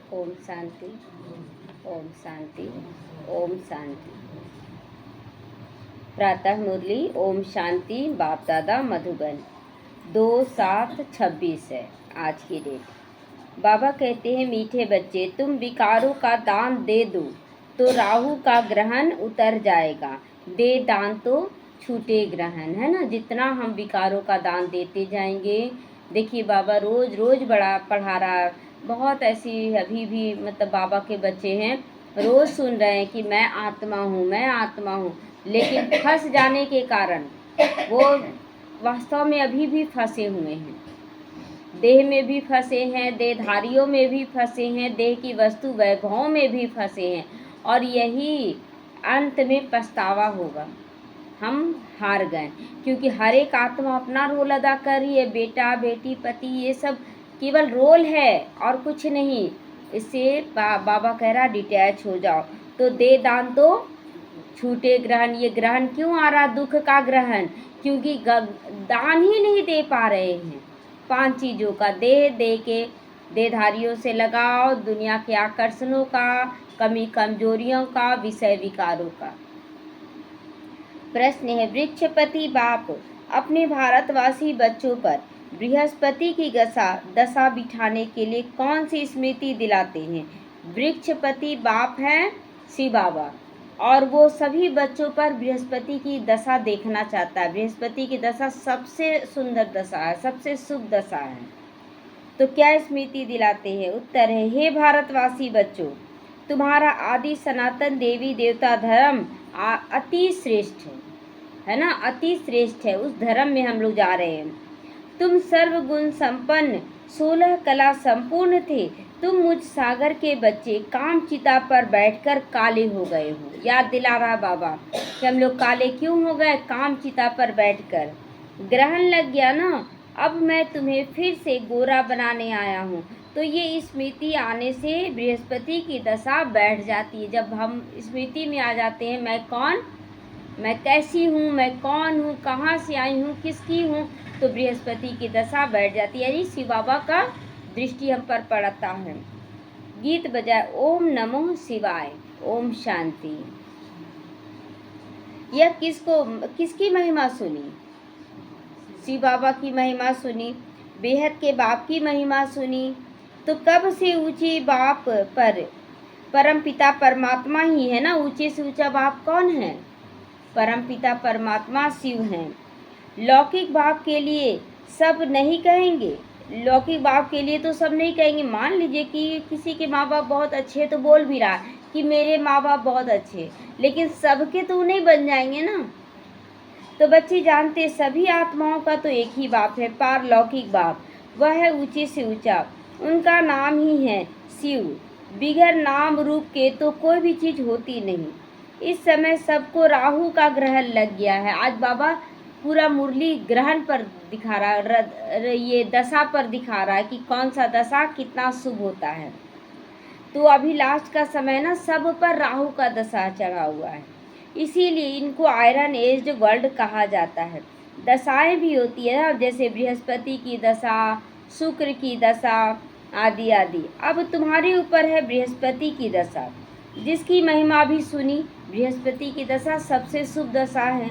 ओम शांति, ओम शांति, ओम शांति। प्रातः मुरली ओम शांति बाप दादा मधुबन 2/7/26 है आज की डेट। बाबा कहते हैं, मीठे बच्चे, तुम विकारों का दान दे दो तो राहु का ग्रहण उतर जाएगा। दे दान तो छूटे ग्रहण, है ना। जितना हम विकारों का दान देते जाएंगे, देखिए बाबा रोज रोज बड़ा पढ़ा रहा। बहुत ऐसी अभी भी मतलब बाबा के बच्चे हैं, रोज सुन रहे हैं कि मैं आत्मा हूँ, मैं आत्मा हूँ, लेकिन फंस जाने के कारण वो वास्तव में अभी भी फंसे हुए हैं। देह में भी फंसे हैं, देहधारियों में भी फंसे हैं, देह की वस्तु वैभवों में भी फंसे हैं, और यही अंत में पछतावा होगा। हम हार गए, क्योंकि हर एक आत्मा अपना रोल अदा कर रही है। बेटा बेटी पति ये सब केवल रोल है और कुछ नहीं। इससे बाबा कह रहा डिटैच हो जाओ। तो दे दान तो छूटे ग्रहण। ये ग्रहण क्यों आ रहा, दुख का ग्रहण? क्योंकि दान ही नहीं दे पा रहे हैं 5 चीज़ों का। देह दे के देहधारियों से लगाओ, दुनिया के आकर्षणों का, कमी कमजोरियों का, विषय विकारों का। प्रश्न है, वृक्षपति बाप अपने भारतवासी बच्चों पर बृहस्पति की दशा बिठाने के लिए कौन सी स्मृति दिलाते हैं? वृक्षपति बाप हैं शिव बाबा, और वो सभी बच्चों पर बृहस्पति की दशा देखना चाहता है। बृहस्पति की दशा सबसे सुंदर दशा है, सबसे शुभ दशा है। तो क्या स्मृति दिलाते हैं? उत्तर है, हे भारतवासी बच्चों, तुम्हारा आदि सनातन देवी देवता धर्म अति श्रेष्ठ है ना, अति श्रेष्ठ है। उस धर्म में हम लोग जा रहे हैं। तुम सर्वगुण संपन्न 16 कला संपूर्ण थे। तुम मुझ सागर के बच्चे काम चिता पर बैठकर काले हो गए हो। याद दिला रहा बाबा कि हम लोग काले क्यों हो गए? काम चिता पर बैठकर ग्रहण लग गया ना। अब मैं तुम्हें फिर से गोरा बनाने आया हूँ। तो ये स्मृति आने से बृहस्पति की दशा बैठ जाती है। जब हम स्मृति में आ जाते हैं, मैं कौन, मैं कैसी हूँ, मैं कौन हूँ, कहाँ से आई हूँ, किसकी हूँ, तो बृहस्पति की दशा बैठ जाती है। यानी शिव बाबा का दृष्टि हम पर पड़ता है। गीत बजाए ओम नमो शिवाय, ओम शांति। यह किसकी महिमा सुनी? शिव बाबा की महिमा सुनी, बेहद के बाप की महिमा सुनी। तो कब से ऊंची बाप पर परम पिता परमात्मा ही है ना। ऊंचे से ऊंचा बाप कौन है? परम पिता परमात्मा शिव हैं। लौकिक बाप के लिए सब नहीं कहेंगे, लौकिक बाप के लिए तो सब नहीं कहेंगे। मान लीजिए कि किसी के माँ बाप बहुत अच्छे, तो बोल भी रहा है कि मेरे माँ बाप बहुत अच्छे, लेकिन सबके तो नहीं बन जाएंगे ना। तो बच्चे जानते, सभी आत्माओं का तो एक ही बाप है, पारलौकिक बाप। वह है ऊंचे से ऊंचा, उनका नाम ही है शिव। बिगर नाम रूप के तो कोई भी चीज़ होती नहीं। इस समय सबको राहु का ग्रहण लग गया है। आज बाबा पूरा मुरली ग्रहण पर दिखा रहा है, ये दशा पर दिखा रहा है कि कौन सा दशा कितना शुभ होता है। तो अभी लास्ट का समय ना, सब पर राहु का दशा चढ़ा हुआ है, इसीलिए इनको आयरन एज्ड वर्ल्ड कहा जाता है। दशाएं भी होती है ना, जैसे बृहस्पति की दशा, शुक्र की दशा आदि आदि। अब तुम्हारे ऊपर है बृहस्पति की दशा, जिसकी महिमा भी सुनी। बृहस्पति की दशा सबसे शुभ दशा है।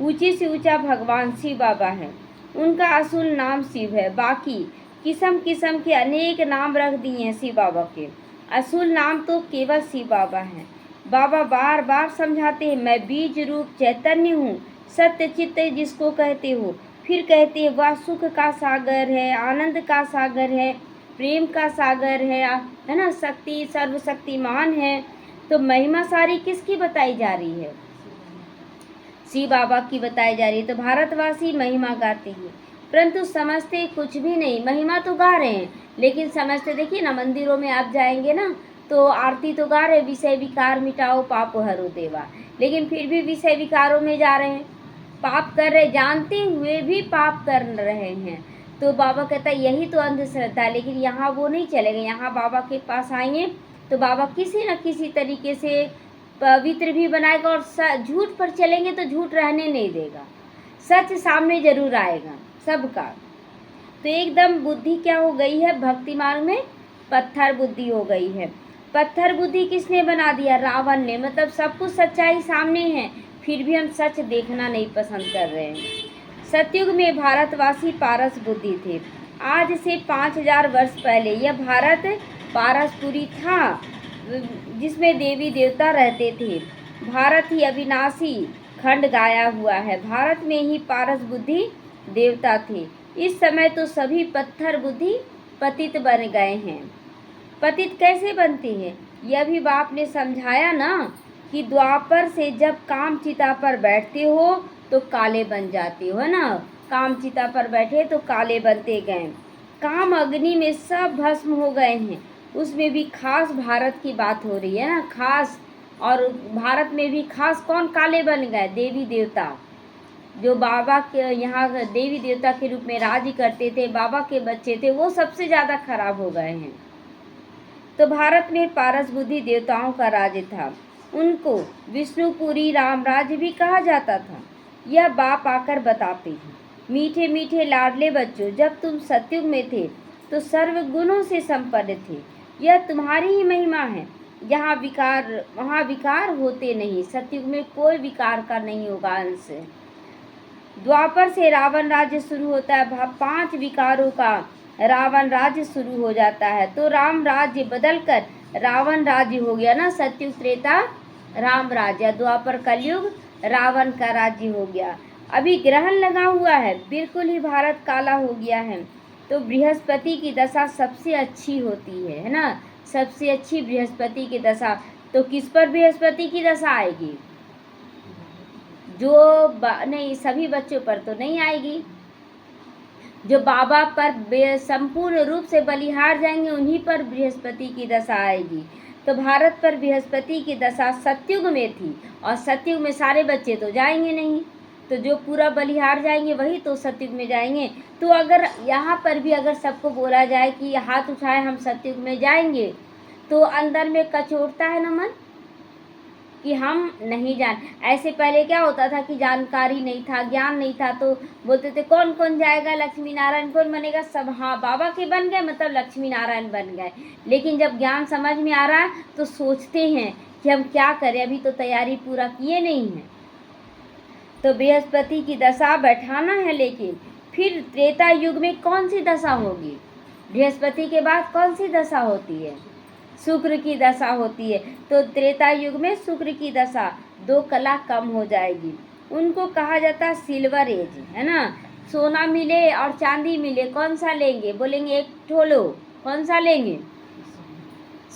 ऊंचे से ऊंचा भगवान शिव बाबा है, उनका असूल नाम शिव है। बाकी किस्म किस्म के अनेक नाम रख दिए हैं शिव बाबा के, असूल नाम तो केवल शिव बाबा है। बाबा बार बार समझाते हैं, मैं बीज रूप चैतन्य हूँ, सत्य चित्त जिसको कहते हो। फिर कहते हैं, वह सुख का सागर है, आनंद का सागर है, प्रेम का सागर है ना, शक्ति सर्वशक्तिमान है। तो महिमा सारी किसकी बताई जा रही है? शिव बाबा की बताई जा रही है। तो भारतवासी महिमा गाते हैं, परंतु समझते कुछ भी नहीं। महिमा तो गा रहे हैं, लेकिन समझते, देखिए ना मंदिरों में आप जाएंगे ना, तो आरती तो गा रहे, विषय विकार मिटाओ पाप हरो देवा, लेकिन फिर भी विषय विकारों में जा रहे हैं, पाप कर रहे, जानते हुए भी पाप कर रहे हैं। तो बाबा कहता है यही तो अंधश्रद्धा है। लेकिन यहाँ वो नहीं चलेगा। यहाँ बाबा के पास आएंगे तो बाबा किसी न किसी तरीके से पवित्र भी बनाएगा, और झूठ पर चलेंगे तो झूठ रहने नहीं देगा, सच सामने जरूर आएगा सबका। तो एकदम बुद्धि क्या हो गई है भक्ति मार्ग में? पत्थर बुद्धि हो गई है। पत्थर बुद्धि किसने बना दिया? रावण ने। मतलब सब कुछ सच्चाई सामने है, फिर भी हम सच देखना नहीं पसंद कर रहे हैं। सतयुग में भारतवासी पारस बुद्धि थे। आज से 5000 वर्ष पहले यह भारत पारसपुरी था, जिसमें देवी देवता रहते थे। भारत ही अविनाशी खंड गाया हुआ है। भारत में ही पारस बुद्धि देवता थे। इस समय तो सभी पत्थर बुद्धि पतित बन गए हैं। पतित कैसे बनते हैं? यह भी बाप ने समझाया ना कि द्वापर से जब काम चिता पर बैठते हो तो काले बन जाते हो, है ना। काम चिता पर बैठे तो काले बनते गए। काम अग्नि में सब भस्म हो गए हैं। उसमें भी खास भारत की बात हो रही है ना, खास। और भारत में भी खास कौन काले बन गए? देवी देवता, जो बाबा के यहाँ देवी देवता के रूप में राज्य करते थे, बाबा के बच्चे थे, वो सबसे ज़्यादा खराब हो गए हैं। तो भारत में पारस बुद्धि देवताओं का राज्य था। उनको विष्णुपुरी राम राज्य भी कहा जाता था। यह बाप आकर बताते हैं, मीठे मीठे लाडले बच्चों, जब तुम सतयुग में थे तो सर्व गुणों से संपन्न थे। यह तुम्हारी ही महिमा है। यहाँ विकार वहाँ विकार होते नहीं। सतयुग में कोई विकार का नहीं होगा अंश। द्वापर से रावण राज्य शुरू होता है। 5 विकारों का रावण राज्य शुरू हो जाता है। तो राम राज्य बदलकर रावण राज्य हो गया ना। सतयुग त्रेता राम राज्य, द्वापर कलयुग रावण का राज्य हो गया। अभी ग्रहण लगा हुआ है, बिल्कुल ही भारत काला हो गया है। तो बृहस्पति की दशा सबसे अच्छी होती है ना। सबसे अच्छी बृहस्पति की दशा। तो किस पर बृहस्पति की दशा आएगी? जो नहीं, सभी बच्चों पर तो नहीं आएगी। जो बाबा पर संपूर्ण रूप से बलिहार जाएंगे उन्हीं पर बृहस्पति की दशा आएगी। तो भारत पर बृहस्पति की दशा सतयुग में थी, और सतयुग में सारे बच्चे तो जाएंगे नहीं। तो जो पूरा बलिहार जाएंगे वही तो सतयुग में जाएंगे। तो अगर यहाँ पर भी अगर सबको बोला जाए कि हाथ उठाए हम सतयुग में जाएंगे, तो अंदर में कचोटता है ना मन कि हम नहीं जान। ऐसे पहले क्या होता था कि जानकारी नहीं था, ज्ञान नहीं था, तो बोलते थे कौन कौन जाएगा, लक्ष्मी नारायण कौन बनेगा, सब हाँ बाबा के बन गए मतलब लक्ष्मी नारायण बन गए। लेकिन जब ज्ञान समझ में आ रहा है तो सोचते हैं कि हम क्या करें, अभी तो तैयारी पूरा किए नहीं है। तो बृहस्पति की दशा बैठाना है। लेकिन फिर त्रेता युग में कौन सी दशा होगी? बृहस्पति के बाद कौन सी दशा होती है? शुक्र की दशा होती है। तो त्रेता युग में शुक्र की दशा 2 कला कम हो जाएगी। उनको कहा जाता है सिल्वर एज, है ना। सोना मिले और चांदी मिले, कौन सा लेंगे? बोलेंगे एक ठोलो। कौन सा लेंगे?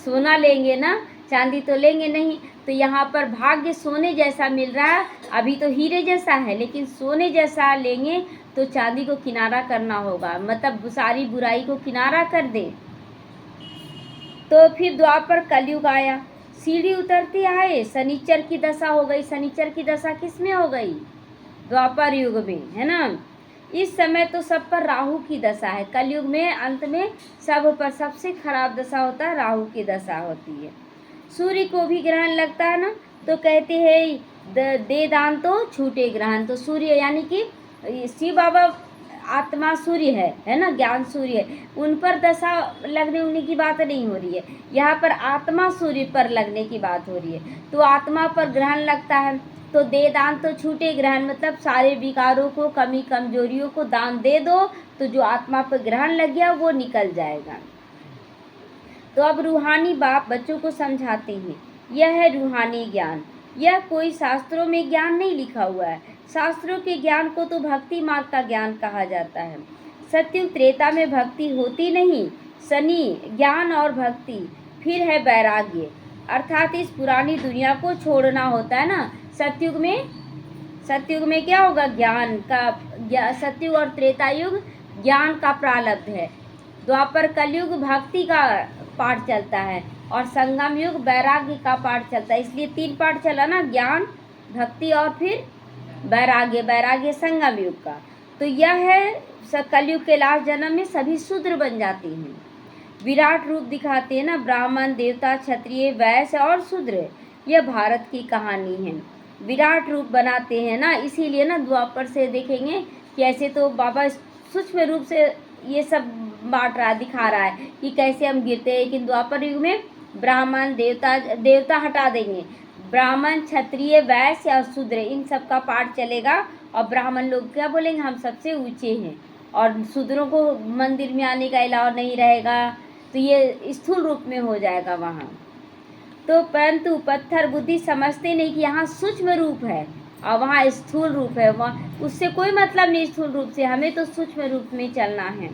सोना लेंगे ना, चांदी तो लेंगे नहीं। तो यहाँ पर भाग्य सोने जैसा मिल रहा है, अभी तो हीरे जैसा है, लेकिन सोने जैसा लेंगे तो चांदी को किनारा करना होगा, मतलब सारी बुराई को किनारा कर दे। तो फिर द्वापर कलयुग आया, सीढ़ी उतरते आए, शनिचर की दशा हो गई। शनिचर की दशा किस में हो गई? द्वापर युग में, है ना। इस समय तो सब पर राहु की दशा है। कलयुग में अंत में सब पर सबसे खराब दशा होता है, राहु की दशा होती है। सूर्य को भी ग्रहण लगता है ना, तो कहते हैं दे दान तो छूटे ग्रहण। तो सूर्य यानी कि शिव बाबा आत्मा सूर्य है ना, ज्ञान सूर्य है। उन पर दशा लगने उन्हीं की बात नहीं हो रही है, यहाँ पर आत्मा सूर्य पर लगने की बात हो रही है। तो आत्मा पर ग्रहण लगता है तो दे दान तो छूटे ग्रहण, मतलब सारे विकारों को, कमी कमजोरियों को दान दे दो, तो जो आत्मा पर ग्रहण लग गया वो निकल जाएगा। तो अब रूहानी बाप बच्चों को समझाते हैं, यह है रूहानी ज्ञान। यह कोई शास्त्रों में ज्ञान नहीं लिखा हुआ है। शास्त्रों के ज्ञान को तो भक्ति मार्ग का ज्ञान कहा जाता है। सतयुग त्रेता में भक्ति होती नहीं, शनि ज्ञान और भक्ति। फिर है वैराग्य, अर्थात इस पुरानी दुनिया को छोड़ना होता है ना। सतयुग में क्या होगा? ज्ञान का। सतयुग और त्रेता युग ज्ञान का प्रारब्ध है। द्वापर कलयुग भक्ति का पाठ चलता है, और संगम युग वैराग्य का पाठ चलता है। इसलिए 3 पाठ चला ना, ज्ञान, भक्ति और फिर वैराग्य। वैराग्य संगम युग का। तो यह है कलयुग के लास्ट जन्म में सभी शूद्र बन जाते हैं। विराट रूप दिखाते हैं ना, ब्राह्मण, देवता, क्षत्रिय, वैश्य और शूद्र। यह भारत की कहानी है। विराट रूप बनाते हैं ना, इसीलिए ना द्वापर से देखेंगे कि ऐसे तो बाबा सूक्ष्म रूप से ये सब बांट रहा दिखा रहा है कि कैसे हम गिरते हैं। लेकिन द्वापर युग में ब्राह्मण देवता हटा देंगे, ब्राह्मण क्षत्रिय वैश्य और शूद्र इन सब का पाठ चलेगा। और ब्राह्मण लोग क्या बोलेंगे, हम सबसे ऊंचे हैं, और शूद्रों को मंदिर में आने का अलाव नहीं रहेगा। तो ये स्थूल रूप में हो जाएगा वहाँ। तो परंतु पत्थर बुद्धि समझते नहीं कि यहाँ सूक्ष्म रूप है और वहाँ स्थूल रूप है। वहाँ उससे कोई मतलब नहीं स्थूल रूप से, हमें तो सूक्ष्म रूप में चलना है।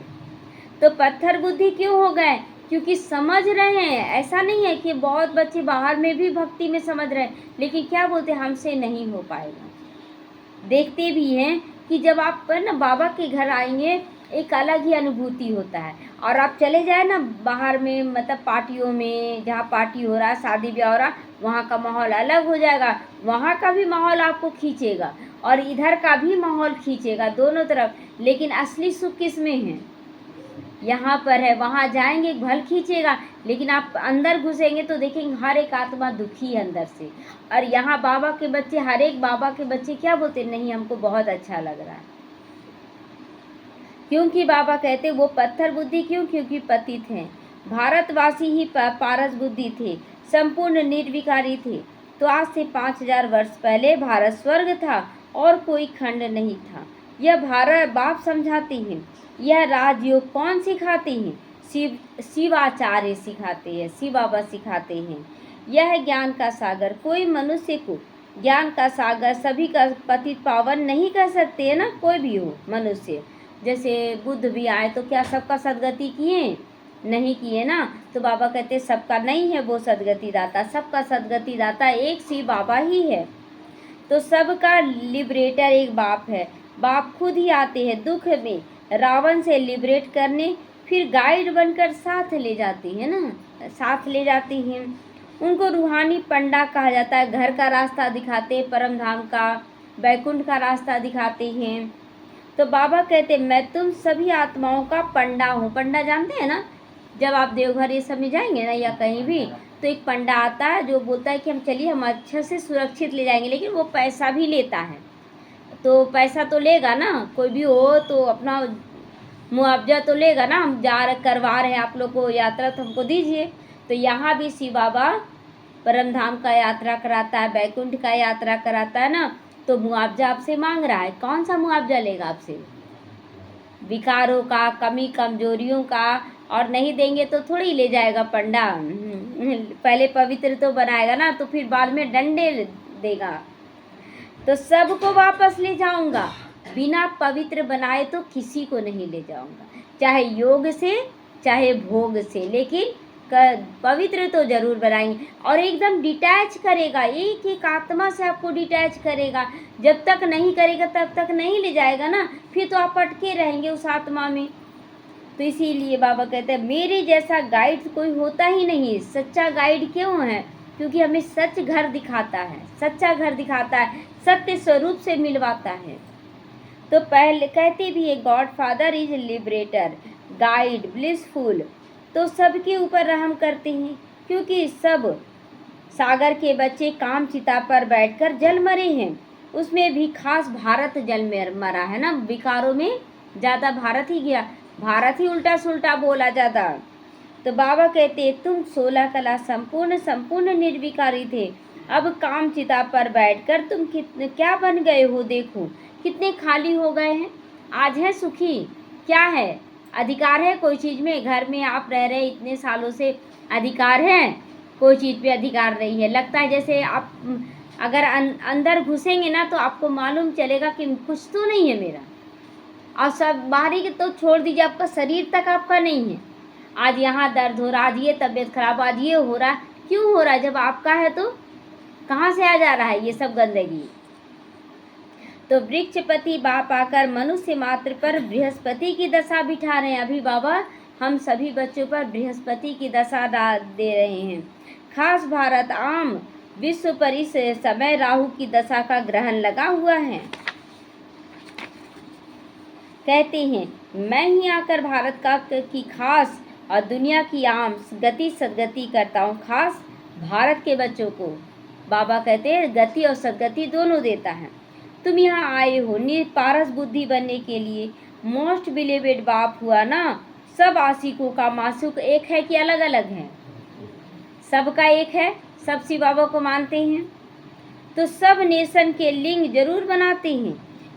तो पत्थर बुद्धि क्यों हो गए, क्योंकि समझ रहे हैं। ऐसा नहीं है कि बहुत बच्चे बाहर में भी भक्ति में समझ रहे हैं, लेकिन क्या बोलते हैं, हमसे नहीं हो पाएगा। देखते भी हैं कि जब आप ना बाबा के घर आएंगे एक अलग ही अनुभूति होता है। और आप चले जाए ना बाहर में, मतलब पार्टियों में, जहाँ पार्टी हो रहा है, शादी ब्याह हो रहा, वहाँ का माहौल अलग हो जाएगा। वहाँ का भी माहौल आपको खींचेगा और इधर का भी माहौल खींचेगा, दोनों तरफ। लेकिन असली सुख किस में है, यहाँ पर है। वहाँ जाएंगे भल खींचेगा, लेकिन आप अंदर घुसेंगे तो देखेंगे हर एक आत्मा दुखी है अंदर से। और यहाँ बाबा के बच्चे, हर एक बाबा के बच्चे क्या बोलते, नहीं हमको बहुत अच्छा लग रहा है। क्योंकि बाबा कहते वो पत्थर बुद्धि क्यों, क्योंकि पतित हैं। भारतवासी ही पारस बुद्धि थे, संपूर्ण निर्विकारी थे। तो आज से 5000 वर्ष पहले भारत स्वर्ग था और कोई खंड नहीं था। यह भारत बाप समझाते हैं। यह राजयोग कौन सिखाते हैं, शिवाचार्य सिखाते हैं, शिव बाबा सिखाते हैं। यह ज्ञान का सागर, कोई मनुष्य को ज्ञान का सागर सभी का पतित पावन नहीं कर सकते है ना, कोई भी हो मनुष्य। जैसे बुद्ध भी आए तो क्या सबका सदगति किए, नहीं किए ना। तो बाबा कहते सबका नहीं है वो सदगति दाता, सबका सदगति दाता एक शिव बाबा ही है। तो सबका लिबरेटर एक बाप है। बाप खुद ही आते हैं दुख में रावण से लिबरेट करने, फिर गाइड बनकर साथ ले जाती है ना, साथ ले जाती हैं। उनको रूहानी पंडा कहा जाता है। घर का रास्ता दिखाते, परम धाम का, बैकुंठ का रास्ता दिखाते हैं। तो बाबा कहते मैं तुम सभी आत्माओं का पंडा हूँ। पंडा जानते हैं ना, जब आप देवघर ये सब में जाएंगे ना या कहीं भी, तो एक पंडा आता है जो बोलता है कि हम चलिए हम अच्छे से सुरक्षित ले जाएंगे, लेकिन वो पैसा भी लेता है। तो पैसा तो लेगा ना, कोई भी हो तो अपना मुआवजा तो लेगा ना, हम करवा रहे हैं आप लोग को यात्रा, तो हमको दीजिए। तो यहाँ भी शिव बाबा परम धाम का यात्रा कराता है, बैकुंठ का यात्रा कराता है ना। तो मुआवजा आपसे मांग रहा है, कौन सा मुआवजा लेगा आपसे, विकारों का, कमी कमजोरियों का। और नहीं देंगे तो थोड़ी ले जाएगा पंडा, पहले पवित्र तो बनाएगा ना, तो फिर बाद में डंडे देगा। तो सबको वापस ले जाऊंगा, बिना पवित्र बनाए तो किसी को नहीं ले जाऊंगा, चाहे योग से चाहे भोग से, लेकिन पवित्र तो जरूर बनाएंगे। और एकदम डिटैच करेगा, एक एक आत्मा से आपको डिटैच करेगा। जब तक नहीं करेगा तब तक नहीं ले जाएगा ना, फिर तो आप अटके रहेंगे उस आत्मा में। तो इसीलिए बाबा कहते हैं मेरे जैसा गाइड कोई होता ही नहीं। सच्चा गाइड क्यों है, क्योंकि हमें सच घर दिखाता है, सच्चा घर दिखाता है, सत्य स्वरूप से मिलवाता है। तो पहले कहते भी है God father is liberator, guide blissful. तो सबके ऊपर रहम करते हैं, क्योंकि सब सागर के बच्चे काम चिता पर बैठकर जल मरे हैं। उसमें भी खास भारत जल में मरा है ना, विकारों में ज़्यादा भारत ही गया, भारत ही उल्टा सुल्टा बोला ज़्यादा। तो बाबा कहते तुम 16 कला संपूर्ण निर्विकारी थे, अब काम चिता पर बैठकर तुम कितने क्या बन गए हो, देखो कितने खाली हो गए हैं। आज है सुखी, क्या है, अधिकार है कोई चीज़ में, घर में आप रह रहे इतने सालों से, अधिकार है, कोई चीज़ पे अधिकार नहीं है। लगता है जैसे आप अगर अंदर घुसेंगे ना तो आपको मालूम चलेगा कि कुछ तो नहीं है मेरा। और सब बाहरी के तो छोड़ दीजिए, आपका शरीर तक आपका नहीं है। आज यहाँ दर्द हो रहा, आज ये तबीयत खराब, आज ये हो रहा, क्यों हो रहा है, जब आपका है तो कहाँ से आ जा रहा है ये सब गंदगी। तो वृक्षपति बाप आकर मनुष्य मात्र पर बृहस्पति की दशा बिठा रहे हैं। अभी बाबा हम सभी बच्चों पर बृहस्पति की दशा दे रहे हैं। खास भारत आम विश्व पर इस समय राहु की दशा का ग्रहण लगा हुआ है। कहते हैं मैं ही आकर भारत का की खास और दुनिया की आम गति सदगति करता हूँ। खास भारत के बच्चों को बाबा कहते हैं गति और सदगति दोनों देता है। तुम यहाँ आए हो पारस बुद्धि बनने के लिए। मोस्ट बिलीवेड बाप हुआ ना, सब आशिकों का मासूक एक है कि अलग अलग है? सबका एक है, सब शिव बाबा को मानते हैं। तो सब नेशन के लिंग जरूर बनाते हैं,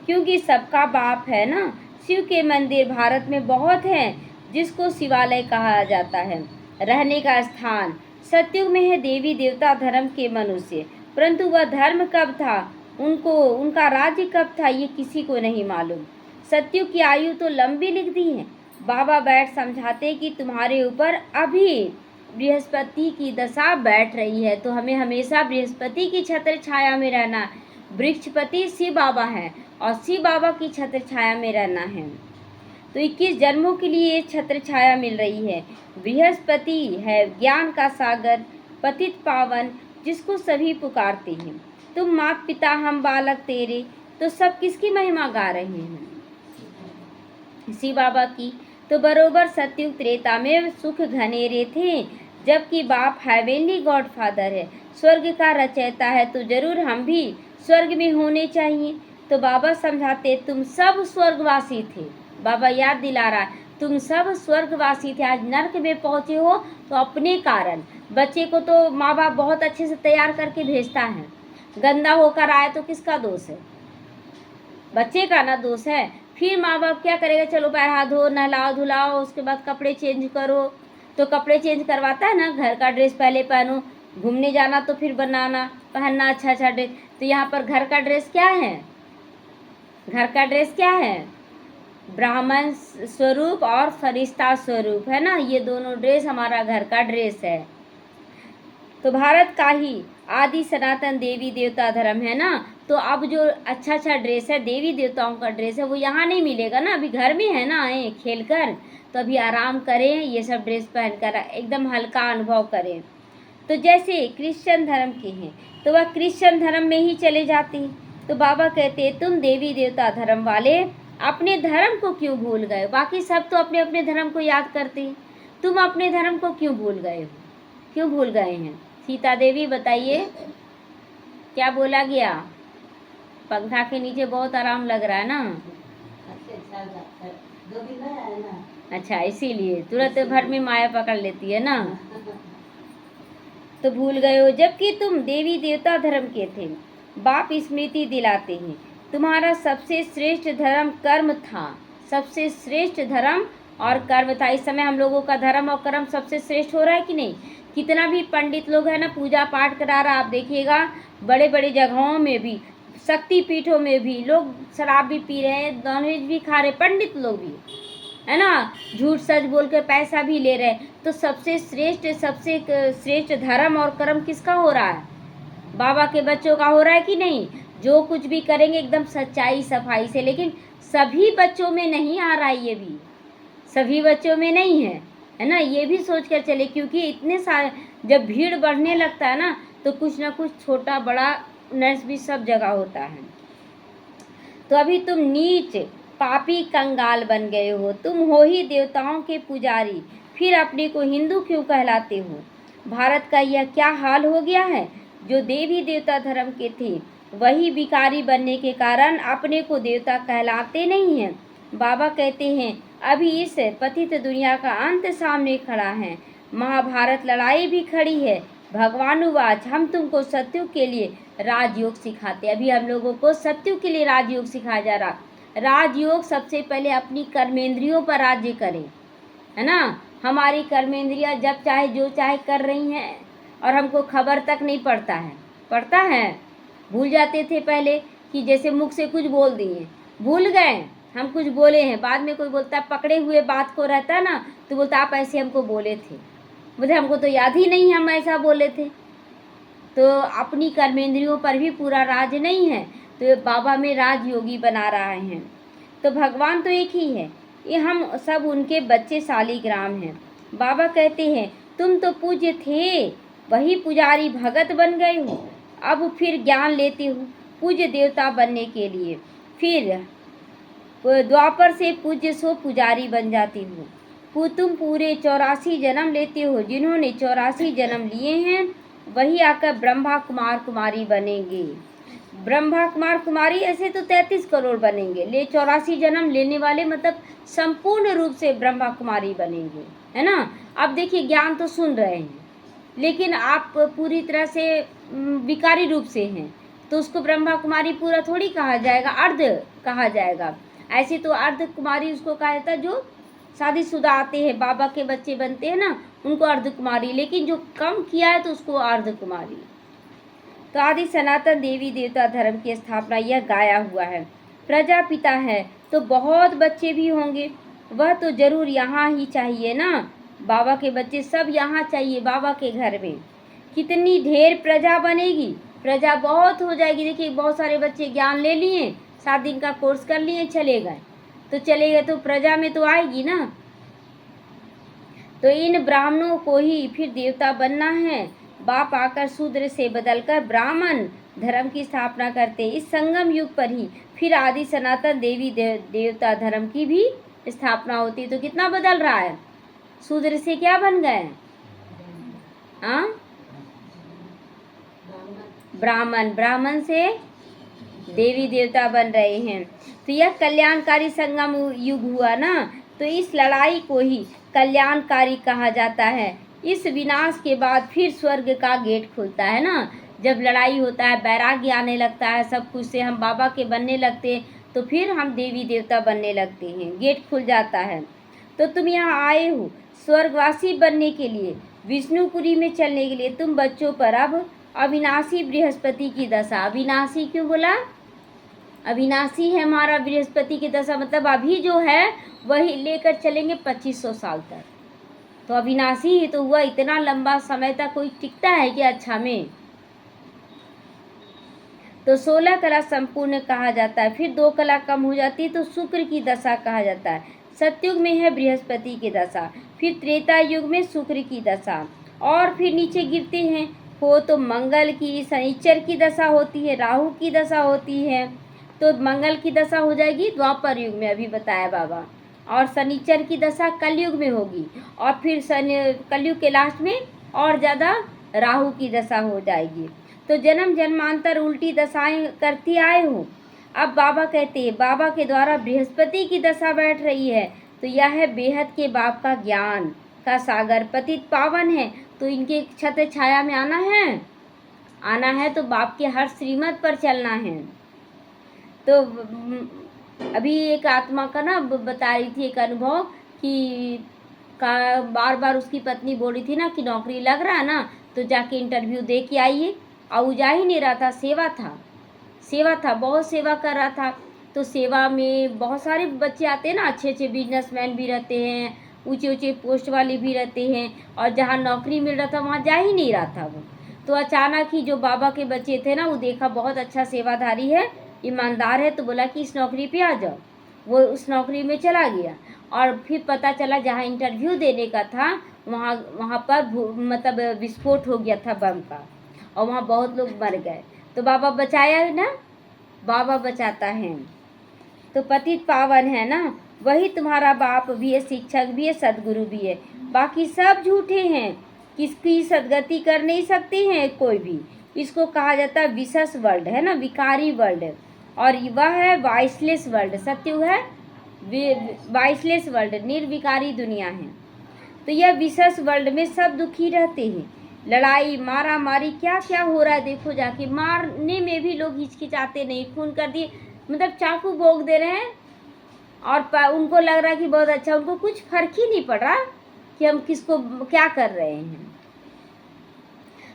क्योंकि सबका बाप है ना। शिव के मंदिर भारत में बहुत हैं, जिसको शिवालय कहा जाता है। रहने का स्थान सतयुग में है देवी देवता धर्म के मनुष्य, परंतु वह धर्म कब था, उनका राज्य कब था, ये किसी को नहीं मालूम। सतयुग की आयु तो लंबी लिख दी है। बाबा बैठ समझाते कि तुम्हारे ऊपर अभी बृहस्पति की दशा बैठ रही है, तो हमें हमेशा बृहस्पति की छत्र छाया में रहना। वृक्षपति शिव बाबा है और शिव बाबा की छत्र छाया में रहना है। तो 21 जन्मों के लिए ये छत्र छाया मिल रही है। बृहस्पति है ज्ञान का सागर, पतित पावन, जिसको सभी पुकारते हैं। तुम माता पिता हम बालक तेरे, तो सब किसकी महिमा गा रहे हैं? शिव बाबा की। तो बरोबर सतयुग त्रेता में सुख घनेरे थे, जबकि बाप हेवेनली गॉडफादर है, स्वर्ग का रचयिता है, तो जरूर हम भी स्वर्ग में होने चाहिए। तो बाबा समझाते तुम सब स्वर्गवासी थे। बाबा याद दिला रहा है, तुम सब स्वर्गवासी थे, आज नर्क में पहुँचे हो तो अपने कारण। बच्चे को तो माँ बाप बहुत अच्छे से तैयार करके भेजता है, गंदा होकर आए तो किसका दोष है? बच्चे का ना दोष है। फिर माँ बाप क्या करेगा, चलो पैर हाथ धो, नहलाओ धुलाओ, उसके बाद कपड़े चेंज करो, तो कपड़े चेंज करवाता है ना। घर का ड्रेस पहले पहनो, घूमने जाना तो फिर बनाना पहनना अच्छा अच्छा ड्रेस। तो यहाँ पर घर का ड्रेस क्या है? घर का ड्रेस क्या है? ब्राह्मण स्वरूप और फरिश्ता स्वरूप है ना, ये दोनों ड्रेस हमारा घर का ड्रेस है। तो भारत का ही आदि सनातन देवी देवता धर्म है ना, तो अब जो अच्छा अच्छा ड्रेस है, देवी देवताओं का ड्रेस है, वो यहाँ नहीं मिलेगा ना। अभी घर में है ना, आए खेल कर, तो अभी आराम करें, ये सब ड्रेस पहनकर एकदम हल्का अनुभव करें। तो जैसे क्रिश्चियन धर्म के हैं, तो वह क्रिश्चियन धर्म में ही चले जाते हैं। तो बाबा कहते हैं तुम देवी देवता धर्म वाले अपने धर्म को क्यों भूल गए? बाकी सब तो अपने अपने धर्म को याद करते हैं, तुम अपने धर्म को क्यों भूल गए हो? क्यों भूल गए हैं? सीता देवी बताइए, क्या बोला गया? पंखा के नीचे बहुत आराम लग रहा है ना? अच्छा, इसीलिए तुरंत भर में माया पकड़ लेती है ना। तो भूल गए हो, जबकि तुम देवी देवता धर्म के थे। बाप स्मृति दिलाते हैं, तुम्हारा सबसे श्रेष्ठ धर्म कर्म था। सबसे श्रेष्ठ धर्म और कर्म था। इस समय हम लोगों का धर्म और कर्म सबसे श्रेष्ठ हो रहा है कि नहीं? कितना भी पंडित लोग है ना पूजा पाठ करा रहा, आप देखिएगा बड़े बड़े जगहों में भी, शक्ति पीठों में भी लोग शराब भी पी रहे हैं, नॉनवेज भी खा रहे, पंडित लोग भी है ना, झूठ सच बोल कर पैसा भी ले रहे। तो सबसे श्रेष्ठ धर्म और कर्म किसका हो रहा है? बाबा के बच्चों का हो रहा है कि नहीं? जो कुछ भी करेंगे एकदम सच्चाई सफाई से। लेकिन सभी बच्चों में नहीं आ रहा है, ये भी सभी बच्चों में नहीं है ना, ये भी सोच कर चले, क्योंकि इतने सारे जब भीड़ बढ़ने लगता है ना, तो कुछ ना कुछ छोटा बड़ा नर्स भी सब जगह होता है। तो अभी तुम नीच पापी कंगाल बन गए हो, तुम हो ही देवताओं के पुजारी, फिर अपने को हिंदू क्यों कहलाते हो? भारत का यह क्या हाल हो गया है? जो देवी देवता धर्म के थे वही भिखारी बनने के कारण अपने को देवता कहलाते नहीं हैं। बाबा कहते हैं अभी इस पतित दुनिया का अंत सामने खड़ा है, महाभारत लड़ाई भी खड़ी है। भगवानुवाच, हम तुमको सत्युग के लिए राजयोग सिखाते। अभी हम लोगों को सत्युग के लिए राजयोग सिखाया जा रहा। राजयोग सबसे पहले अपनी कर्मेंद्रियों पर राज्य करें, है ना। हमारी कर्मेंद्रियां जब चाहे जो चाहे कर रही हैं और हमको खबर तक नहीं पड़ता है। पड़ता है, भूल जाते थे पहले कि जैसे मुख से कुछ बोल दिए, भूल गए हम कुछ बोले हैं, बाद में कोई बोलता है पकड़े हुए बात को रहता है ना, तो बोलता आप ऐसे हमको बोले थे, मुझे हमको तो याद ही नहीं हम ऐसा बोले थे। तो अपनी कर्मेंद्रियों पर भी पूरा राज नहीं है, तो ये बाबा में राजयोगी बना रहे हैं। तो भगवान तो एक ही है, ये हम सब उनके बच्चे शालिग्राम हैं। बाबा कहते हैं तुम तो पूज्य थे, वही पुजारी भगत बन गए हो, अब फिर ज्ञान लेते हो पूज्य देवता बनने के लिए, फिर द्वापर से पूज्य सो पुजारी बन जाती हो। तुम पूरे 84 जन्म लेते हो, जिन्होंने 84 जन्म लिए हैं वही आकर ब्रह्मा कुमार कुमारी बनेंगे। ब्रह्मा कुमार कुमारी ऐसे तो 33 करोड़ बनेंगे, 84 जन्म लेने वाले मतलब संपूर्ण रूप से ब्रह्मा कुमारी बनेंगे, है ना। अब देखिए ज्ञान तो सुन रहे हैं, लेकिन आप पूरी तरह से विकारी रूप से हैं, तो उसको ब्रह्मा कुमारी पूरा थोड़ी कहा जाएगा, अर्ध कहा जाएगा। ऐसे तो अर्ध कुमारी उसको कहा जाता है, जो शादीशुदा आते हैं, बाबा के बच्चे बनते हैं ना, उनको अर्ध कुमारी, लेकिन जो कम किया है तो उसको अर्ध कुमारी। तो आदि सनातन देवी देवता धर्म की स्थापना यह गाया हुआ है। प्रजापिता है तो बहुत बच्चे भी होंगे, वह तो जरूर यहाँ ही चाहिए ना। बाबा के बच्चे सब यहाँ चाहिए, बाबा के घर में कितनी ढेर प्रजा बनेगी, प्रजा बहुत हो जाएगी। देखिए बहुत सारे बच्चे ज्ञान ले लिए, 7 दिन का कोर्स कर लिए, चले गए तो प्रजा में तो आएगी ना। तो इन ब्राह्मणों को ही फिर देवता बनना है। बाप आकर शूद्र से बदलकर ब्राह्मण धर्म की स्थापना करते। इस संगम युग पर ही फिर आदि सनातन देवी देवता धर्म की भी स्थापना होती। तो कितना बदल रहा है, शूद्र से क्या बन गए, हाँ ब्राह्मण से देवी देवता बन रहे हैं। तो यह कल्याणकारी संगम युग हुआ ना। तो इस लड़ाई को ही कल्याणकारी कहा जाता है। इस विनाश के बाद फिर स्वर्ग का गेट खुलता है ना। जब लड़ाई होता है, वैराग्य आने लगता है, सब कुछ से हम बाबा के बनने लगते हैं, तो फिर हम देवी देवता बनने लगते हैं, गेट खुल जाता है। तो तुम यहाँ आए हो स्वर्गवासी बनने के लिए, विष्णुपुरी में चलने के लिए। तुम बच्चों पर अब अविनाशी बृहस्पति की दशा। अविनाशी क्यों बोला, अविनाशी है हमारा बृहस्पति की दशा, मतलब अभी जो है वही लेकर चलेंगे 2500 साल तक। तो अविनाशी ही तो हुआ, इतना लंबा समय तक कोई टिकता है कि अच्छा में। तो 16 कला संपूर्ण कहा जाता है, फिर 2 कला कम हो जाती है तो शुक्र की दशा कहा जाता है। सतयुग में है बृहस्पति की दशा, फिर त्रेता युग में शुक्र की दशा, और फिर नीचे गिरते हैं हो तो मंगल की, शनिचर की दशा होती है, राहु की दशा होती है। तो मंगल की दशा हो जाएगी द्वापर युग में, अभी बताया बाबा, और शनिचर की दशा कलयुग में होगी, और फिर कलयुग के लास्ट में और ज़्यादा राहु की दशा हो जाएगी। तो जन्म जन्मांतर उल्टी दशाएं करती आए हो। अब बाबा कहते हैं बाबा के द्वारा बृहस्पति की दशा बैठ रही है, तो यह है बेहद के बाप का ज्ञान का सागर, पतित पावन है। तो इनके छत्र छाया में आना है तो बाप के हर श्रीमत पर चलना है। तो अभी एक आत्मा का ना बता रही थी एक अनुभव कि बार बार उसकी पत्नी बोल रही थी ना कि नौकरी लग रहा है ना, तो जाके इंटरव्यू दे के आइए। और वो जा ही नहीं रहा था, सेवा था, बहुत सेवा कर रहा था। तो सेवा में बहुत सारे बच्चे आते हैं ना, अच्छे बिजनेसमैन भी रहते हैं, ऊंचे पोस्ट वाले भी रहते हैं, और जहाँ नौकरी मिल रहा था वहाँ जा ही नहीं रहा था वो। तो अचानक ही जो बाबा के बच्चे थे ना, वो देखा बहुत अच्छा सेवाधारी है, ईमानदार है, तो बोला कि इस नौकरी पे आ जाओ। वो उस नौकरी में चला गया, और फिर पता चला जहाँ इंटरव्यू देने का था वहाँ पर मतलब विस्फोट हो गया था बम का, और वहाँ बहुत लोग मर गए। तो बाबा बचाया ना, बाबा बचाता है। तो पतित पावन है ना, वही तुम्हारा बाप भी है, शिक्षक भी है, सदगुरु भी है। बाकी सब झूठे हैं, किसकी सदगति कर नहीं सकते हैं कोई भी। इसको कहा जाता है विशेष वर्ल्ड, है ना, विकारी वर्ल्ड, और वह है वाइसलेस वर्ल्ड। सत्युग है वाइसलेस वर्ल्ड, निर्विकारी दुनिया है। तो यह विशेष वर्ल्ड में सब दुखी रहते हैं, लड़ाई मारा मारी क्या क्या हो रहा है। देखो जाके मारने में भी लोग हिचकिचाते नहीं, खून कर दिए, मतलब चाकू भोग दे रहे हैं, और उनको लग रहा है कि बहुत अच्छा, उनको कुछ फर्क ही नहीं पड़ रहा कि हम किसको क्या कर रहे हैं।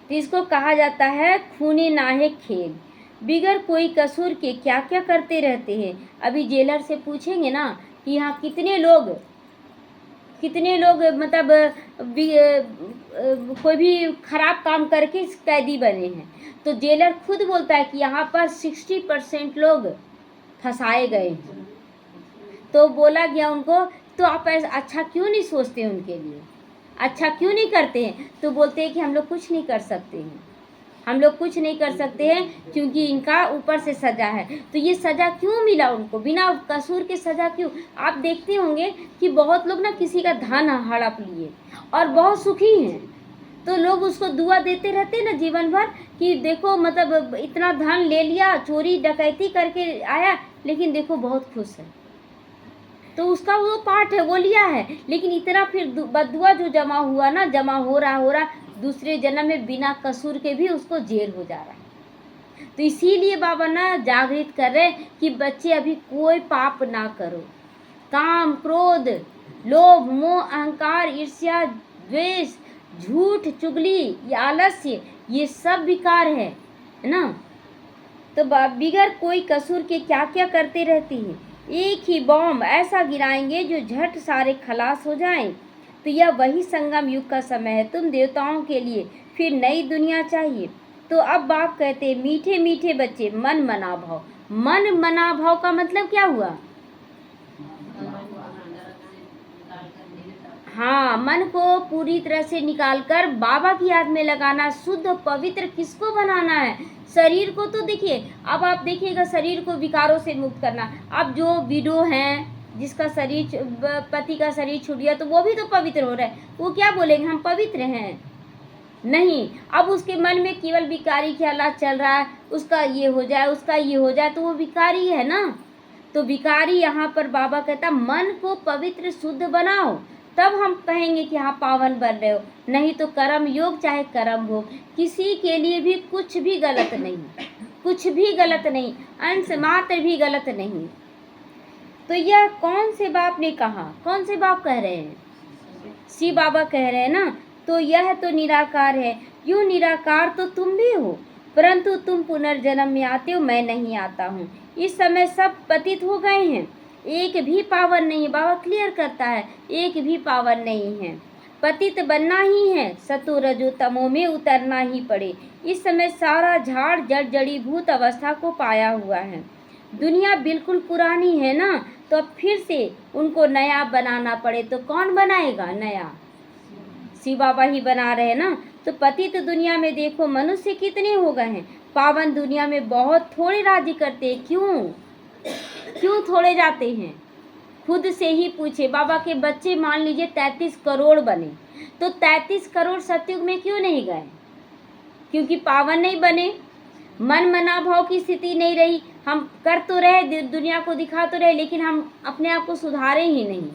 तो इसको कहा जाता है खूने नाहे खेल, बिगर कोई कसूर के क्या क्या करते रहते हैं। अभी जेलर से पूछेंगे ना कि यहाँ कितने लोग मतलब कोई भी खराब काम करके कैदी बने हैं, तो जेलर खुद बोलता है कि यहाँ पर 60% लोग फंसाए गए हैं। तो बोला गया उनको, तो आप ऐसा अच्छा क्यों नहीं सोचते, उनके लिए अच्छा क्यों नहीं करते हैं। तो बोलते हैं कि हम लोग कुछ नहीं कर सकते हैं, क्योंकि इनका ऊपर से सज़ा है। तो ये सज़ा क्यों मिला उनको, बिना कसूर के सज़ा क्यों। आप देखते होंगे कि बहुत लोग ना किसी का धन हड़प लिए और बहुत सुखी हैं, तो लोग उसको दुआ देते रहते हैं ना जीवन भर, कि देखो मतलब इतना धन ले लिया, चोरी डकैती करके आया, लेकिन देखो बहुत खुश है। तो उसका वो पार्ट है, वो लिया है, लेकिन इतना फिर बदुआ जो जमा हुआ ना, जमा हो रहा, दूसरे जन्म में बिना कसूर के भी उसको जेल हो जा रहा है। तो इसीलिए बाबा ना जागृत कर रहे कि बच्चे अभी कोई पाप ना करो। काम, क्रोध, लोभ, मोह, अहंकार, ईर्ष्या, द्वेष, झूठ, चुगली, या आलस्य, ये सब विकार है ना। तो बिगर कोई कसूर के क्या क्या करते रहती है। एक ही बॉम्ब ऐसा गिराएंगे जो झट सारे खलास हो जाएं। तो यह वही संगम युग का समय है। तुम देवताओं के लिए फिर नई दुनिया चाहिए। तो अब बाप कहते मीठे मीठे बच्चे, मन मना भाव। मन मना भाव का मतलब क्या हुआ? हाँ, मन को पूरी तरह से निकालकर बाबा की याद में लगाना। शुद्ध पवित्र किसको बनाना है? शरीर को। तो देखिए, अब आप देखिएगा, शरीर को विकारों से मुक्त करना। अब जो विडो हैं, जिसका शरीर, पति का शरीर छूट गया, तो वो भी तो पवित्र हो रहा है। वो क्या बोलेंगे, हम पवित्र हैं? नहीं। अब उसके मन में केवल विकारी ख्यालात चल रहा है, उसका ये हो जाए, उसका ये हो जाए, तो वो विकारी है ना। तो विकारी यहाँ पर बाबा कहता मन को पवित्र शुद्ध बनाओ, तब हम कहेंगे कि हाँ पावन बन रहे हो। नहीं तो कर्म योग चाहे कर्म भोग, किसी के लिए भी कुछ भी गलत नहीं, कुछ भी गलत नहीं, अंश मात्र भी गलत नहीं। तो यह कौन से बाप ने कहा? कौन से बाप कह रहे हैं? शिव बाबा कह रहे हैं ना। तो यह तो निराकार है। यूँ निराकार तो तुम भी हो, परंतु तुम पुनर्जन्म में आते हो, मैं नहीं आता हूँ। इस समय सब पतित हो गए हैं, एक भी पावन नहीं है। बाबा क्लियर करता है, एक भी पावन नहीं है। पतित बनना ही है, सतो रजो तमो में उतरना ही पड़े। इस समय सारा झाड़ जड़ जड़ीभूत अवस्था को पाया हुआ है। दुनिया बिल्कुल पुरानी है ना, तो अब फिर से उनको नया बनाना पड़े तो कौन बनाएगा नया? शिव बाबा ही बना रहे हैं ना। तो पतित दुनिया में देखो मनुष्य कितने हो गए हैं, पावन दुनिया में बहुत थोड़े राज्य करते हैं। क्यों थोड़े जाते हैं? खुद से ही पूछे। बाबा के बच्चे मान लीजिए 33 करोड़ बने, तो 33 करोड़ सतयुग में क्यों नहीं गए? क्योंकि पावन नहीं बने, मन मना भाव की स्थिति नहीं रही। हम कर तो रहे, दुनिया को दिखा तो रहे, लेकिन हम अपने आप को सुधारे ही नहीं।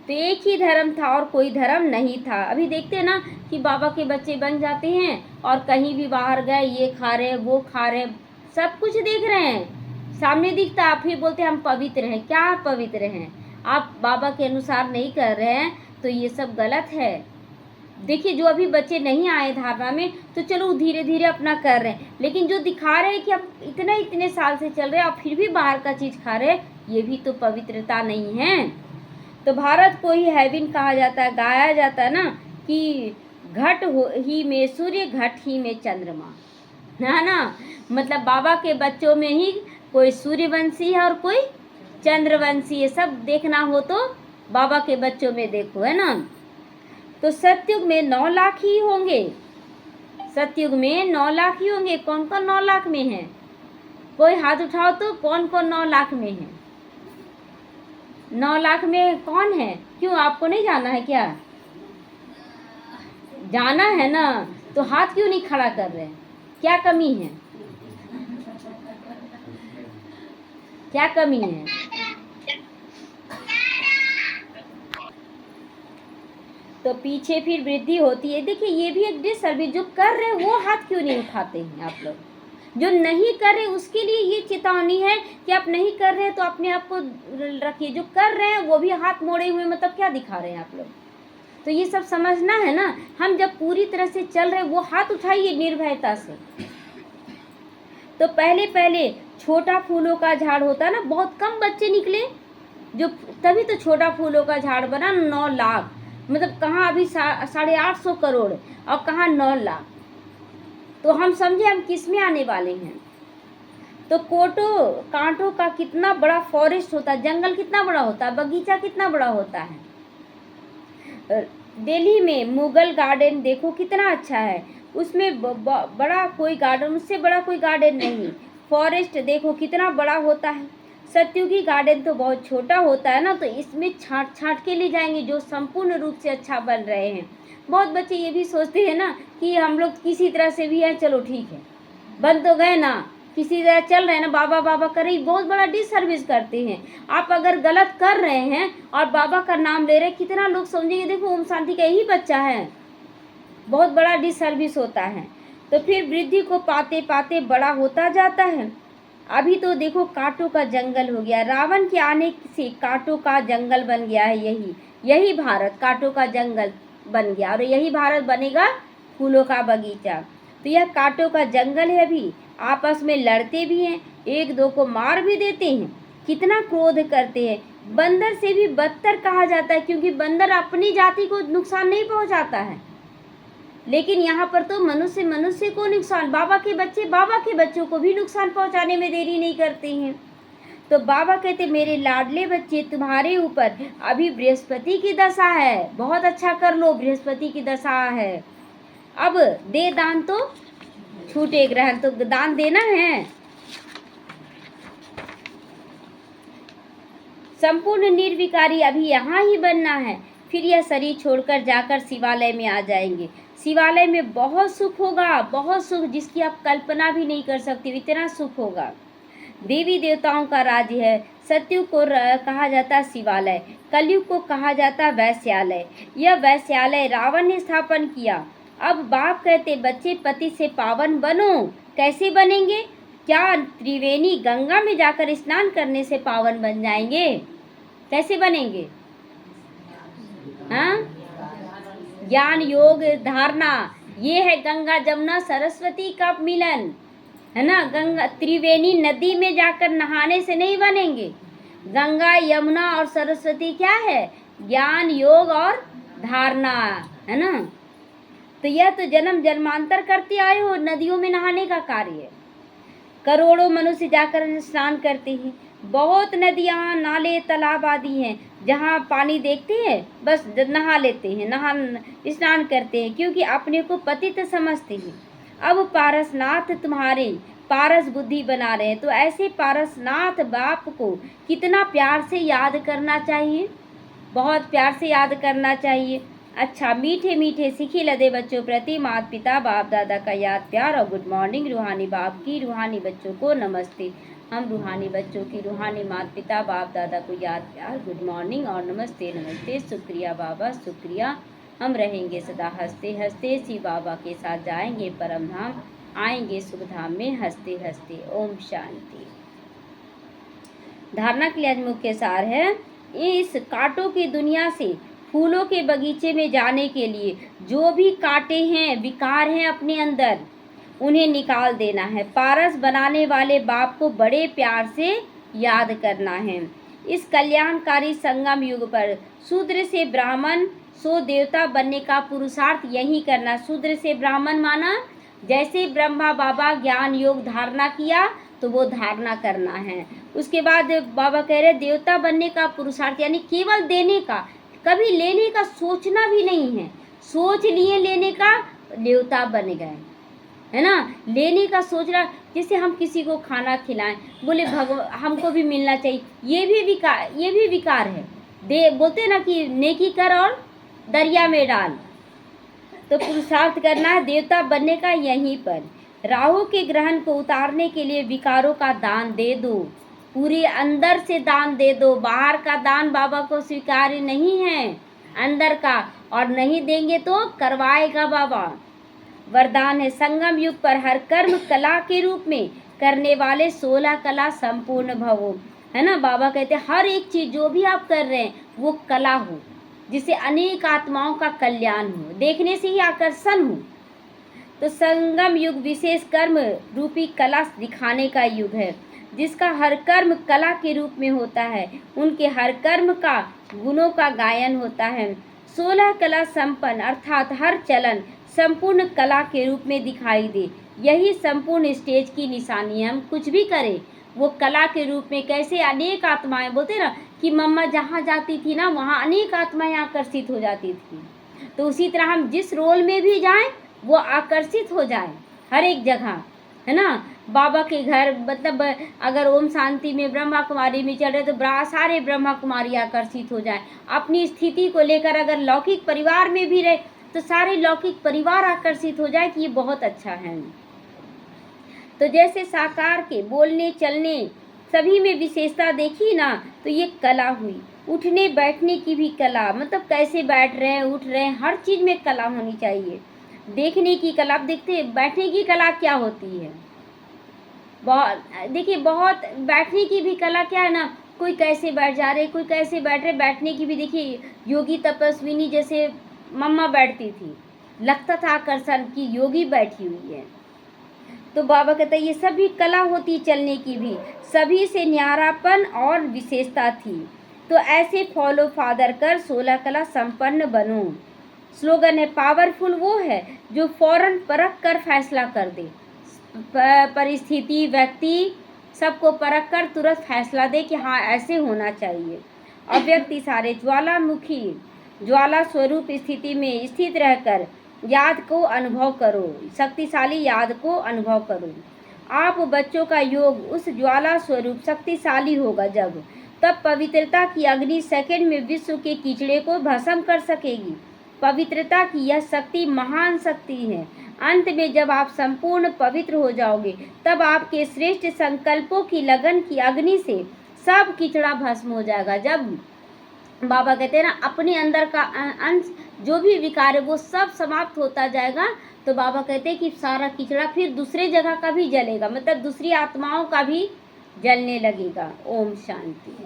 तो एक ही धर्म था और कोई धर्म नहीं था। अभी देखते हैं ना कि बाबा के बच्चे बन जाते हैं और कहीं भी बाहर गए, ये खा रहे, वो खा रहे, सब कुछ देख रहे हैं, सामने दिखता, आप फिर बोलते हैं हम पवित्र हैं। क्या पवित्र हैं? आप बाबा के अनुसार नहीं कर रहे हैं, तो ये सब गलत है। देखिए, जो अभी बच्चे नहीं आए धारणा में, तो चलो धीरे धीरे अपना कर रहे हैं, लेकिन जो दिखा रहे हैं कि अब इतने साल से चल रहे हैं, आप फिर भी बाहर का चीज़ खा रहे हैं, ये भी तो पवित्रता नहीं है। तो भारत को ही हेवन कहा जाता है, गाया जाता है ना कि घट ही में सूर्य, घट ही में चंद्रमा, है ना। मतलब बाबा के बच्चों में ही कोई सूर्यवंशी है और कोई चंद्रवंशी है। सब देखना हो तो बाबा के बच्चों में देखो, है ना। तो सतयुग में 9 लाख ही होंगे, सतयुग में 9 लाख ही होंगे। कौन कौन 9 लाख में है? कोई हाथ उठाओ तो, कौन कौन 9 लाख में है? 9 लाख में कौन है? क्यों, आपको नहीं जाना है क्या? जाना है ना, तो हाथ क्यों नहीं खड़ा कर रहे? क्या कमी है? क्या कमी है? तो पीछे फिर वृद्धि होती है। देखिए, ये भी एक डिसर्विस। जो कर रहे हैं वो हाथ क्यों नहीं उठाते हैं आप लोग? जो नहीं कर रहे उसके लिए ये चेतावनी है कि आप नहीं कर रहे हैं तो अपने आप को रखिए। जो कर रहे हैं वो भी हाथ मोड़े हुए, मतलब क्या दिखा रहे हैं आप लोग? तो ये सब समझना है ना। हम जब पूरी तरह से चल रहे हैं, वो हाथ उठाइए निर्भयता से। तो पहले छोटा फूलों का झाड़ होता है ना, बहुत कम बच्चे निकले, जो तभी तो छोटा फूलों का झाड़ बना 9 लाख। मतलब कहाँ अभी 850 करोड़ और कहाँ 9 लाख। तो हम समझे हम किस में आने वाले हैं। तो कांटों का कितना बड़ा फॉरेस्ट होता है, जंगल कितना बड़ा होता है, बगीचा कितना बड़ा होता है। दिल्ली में मुगल गार्डन देखो कितना अच्छा है, उसमें बड़ा कोई गार्डन, उससे बड़ा कोई गार्डन नहीं। फॉरेस्ट देखो कितना बड़ा होता है। सतयुगी गार्डन तो बहुत छोटा होता है ना, तो इसमें छांट के ले जाएंगे जो संपूर्ण रूप से अच्छा बन रहे हैं। बहुत बच्चे ये भी सोचते हैं ना कि हम लोग किसी तरह से भी हैं, चलो ठीक है, बन तो गए ना, किसी तरह चल रहे हैं ना, बाबा बाबा कर रही, बहुत बड़ा डिसर्विस करते हैं। आप अगर गलत कर रहे हैं और बाबा का नाम ले रहे हैं, कितना लोग समझेंगे देखो ओम शांति का यही बच्चा है, बहुत बड़ा डिसर्विस होता है। तो फिर वृद्धि को पाते पाते बड़ा होता जाता है। अभी तो देखो कांटों का जंगल हो गया, रावण के आने से कांटों का जंगल बन गया है। यही भारत कांटों का जंगल बन गया, और यही भारत बनेगा फूलों का बगीचा। तो यह कांटों का जंगल है। अभी आपस में लड़ते भी हैं, एक दो को मार भी देते हैं, कितना क्रोध करते हैं। बंदर से भी बदतर कहा जाता है, क्योंकि बंदर अपनी जाति को नुकसान नहीं पहुंचाता है, लेकिन यहाँ पर तो मनुष्य को नुकसान, बाबा के बच्चों को भी नुकसान पहुंचाने में देरी नहीं करते हैं। तो बाबा कहते मेरे लाडले बच्चे, तुम्हारे ऊपर अभी बृहस्पति की दशा है, बहुत अच्छा कर लो, बृहस्पति की दशा है। अब दे दान तो छूटे ग्रहण, तो दान देना है। संपूर्ण निर्विकारी अभी यहाँ ही बनना है, फिर यह शरीर छोड़कर जाकर शिवालय में आ जाएंगे। शिवालय में बहुत सुख होगा, बहुत सुख, जिसकी आप कल्पना भी नहीं कर सकते, इतना सुख होगा। देवी देवताओं का राज्य है। सतयुग को कहा जाता शिवालय, कलयुग को कहा जाता वैश्यालय। यह वैश्यालय रावण ने स्थापन किया। अब बाप कहते बच्चे पति से पावन बनो। कैसे बनेंगे? क्या त्रिवेणी गंगा में जाकर स्नान करने से पावन बन जाएंगे? कैसे बनेंगे? हाँ, ज्ञान योग धारणा, ये है गंगा जमुना सरस्वती का मिलन, है ना। गंगा त्रिवेणी नदी में जाकर नहाने से नहीं बनेंगे। गंगा यमुना और सरस्वती क्या है? ज्ञान योग और धारणा, है ना। तो यह तो जन्म जन्मांतर करते आए हो नदियों में नहाने का कार्य। करोड़ों मनुष्य जाकर स्नान करते हैं। बहुत नदियाँ नाले तालाब आदि हैं जहाँ पानी देखते हैं बस नहा लेते हैं, स्नान करते हैं, क्योंकि अपने को पतित समझते हैं। अब पारसनाथ तुम्हारे पारस बुद्धि बना रहे हैं, तो ऐसे पारसनाथ बाप को कितना प्यार से याद करना चाहिए, बहुत प्यार से याद करना चाहिए। अच्छा, मीठे मीठे सीखे लदे बच्चों प्रति माता पिता बाप दादा का याद प्यार और गुड मॉर्निंग। रूहानी बाप की रूहानी बच्चों को नमस्ते। हम रूहानी बच्चों की रूहानी माता पिता बाप दादा को याद प्यार गुड मॉर्निंग और नमस्ते नमस्ते। शुक्रिया बाबा शुक्रिया। हम रहेंगे सदा हंसते हंसते, शिव बाबा के साथ जाएंगे परम धाम, आएंगे सुख धाम में हंसते हंसते। ओम शांति। धारणा के लिए आज मुख्य सार है, इस कांटों की दुनिया से फूलों के बगीचे में जाने के लिए जो भी कांटे हैं, विकार हैं अपने अंदर, उन्हें निकाल देना है। पारस बनाने वाले बाप को बड़े प्यार से याद करना है। इस कल्याणकारी संगम युग पर शूद्र से ब्राह्मण सो देवता बनने का पुरुषार्थ यही करना। शूद्र से ब्राह्मण माना, जैसे ब्रह्मा बाबा ज्ञान योग धारणा किया तो वो धारणा करना है। उसके बाद बाबा कह रहे देवता बनने का पुरुषार्थ, यानी केवल देने का, कभी लेने का सोचना भी नहीं है। सोच लिए लेने का, देवता बन गए, है ना। लेने का सोचना, जैसे हम किसी को खाना खिलाएं, बोले हमको भी मिलना चाहिए, ये भी विकार है। बोलते ना कि नेकी कर और दरिया में डाल। तो पुरुषार्थ करना है देवता बनने का यहीं पर। राहु के ग्रहण को उतारने के लिए विकारों का दान दे दो, पूरे अंदर से दान दे दो। बाहर का दान बाबा को स्वीकार्य नहीं है, अंदर का, और नहीं देंगे तो करवाएगा बाबा। वरदान है संगम युग पर हर कर्म कला के रूप में करने वाले 16 कला संपूर्ण भवो, है ना। बाबा कहते हैं हर एक चीज जो भी आप कर रहे हैं वो कला हो, जिससे अनेक आत्माओं का कल्याण हो, देखने से ही आकर्षण हो। तो संगम युग विशेष कर्म रूपी कला दिखाने का युग है, जिसका हर कर्म कला के रूप में होता है। उनके हर कर्म का गुणों का गायन होता है। 16 कला संपन्न अर्थात हर चलन संपूर्ण कला के रूप में दिखाई दे, यही संपूर्ण स्टेज की निशानी है। हम कुछ भी करें वो कला के रूप में। कैसे अनेक आत्माएं, बोलते ना कि मम्मा जहाँ जाती थी ना वहाँ अनेक आत्माएं आकर्षित हो जाती थी, तो उसी तरह हम जिस रोल में भी जाएं वो आकर्षित हो जाए हर एक जगह, है ना। बाबा के घर, मतलब अगर ओम शांति में ब्रह्मा कुमारी में चल रहे तो सारे ब्रह्मा कुमारी आकर्षित हो जाए। अपनी स्थिति को लेकर अगर लौकिक परिवार में भी रहे तो सारे लौकिक परिवार आकर्षित हो जाए कि ये बहुत अच्छा है। तो जैसे साकार के बोलने चलने सभी में विशेषता देखी ना, तो ये कला हुई। उठने बैठने की भी कला, मतलब कैसे बैठ रहे हैं, उठ रहे हैं, हर चीज़ में कला होनी चाहिए। देखने की कला, आप देखते हैं बैठने की कला क्या होती है, बहुत देखिए, बहुत बैठने की भी कला क्या है ना, कोई कैसे बैठ जा रहे, कोई कैसे बैठ रहे। बैठने की भी देखिए, योगी तपस्विनी जैसे मम्मा बैठती थी, लगता था आकर्षण की योगी बैठी हुई है। तो बाबा कहते हैं ये सभी कला होती चलने की भी, सभी से न्यारापन और विशेषता थी। तो ऐसे फॉलो फादर कर 16 कला संपन्न बनो। स्लोगन है, पावरफुल वो है जो फौरन परख कर फैसला कर दे। परिस्थिति, व्यक्ति सबको परख कर तुरंत फैसला दे कि हाँ ऐसे होना चाहिए। अव्यक्ति सारे ज्वालामुखी ज्वाला स्वरूप स्थिति में स्थित रहकर याद को अनुभव करो, शक्तिशाली याद को अनुभव करो। आप बच्चों का योग उस ज्वाला स्वरूप शक्तिशाली होगा जब तब पवित्रता की अग्नि सेकंड में विश्व के कीचड़े को भस्म कर सकेगी। पवित्रता की यह शक्ति महान शक्ति है। अंत में जब आप संपूर्ण पवित्र हो जाओगे तब आपके श्रेष्ठ संकल्पों की लगन की अग्नि से सब कीचड़ा भस्म हो जाएगा। जब बाबा कहते हैं ना, अपने अंदर का अंश जो भी विकार है वो सब समाप्त होता जाएगा, तो बाबा कहते हैं कि सारा कीचड़ा फिर दूसरे जगह का भी जलेगा, मतलब दूसरी आत्माओं का भी जलने लगेगा। ओम शांति।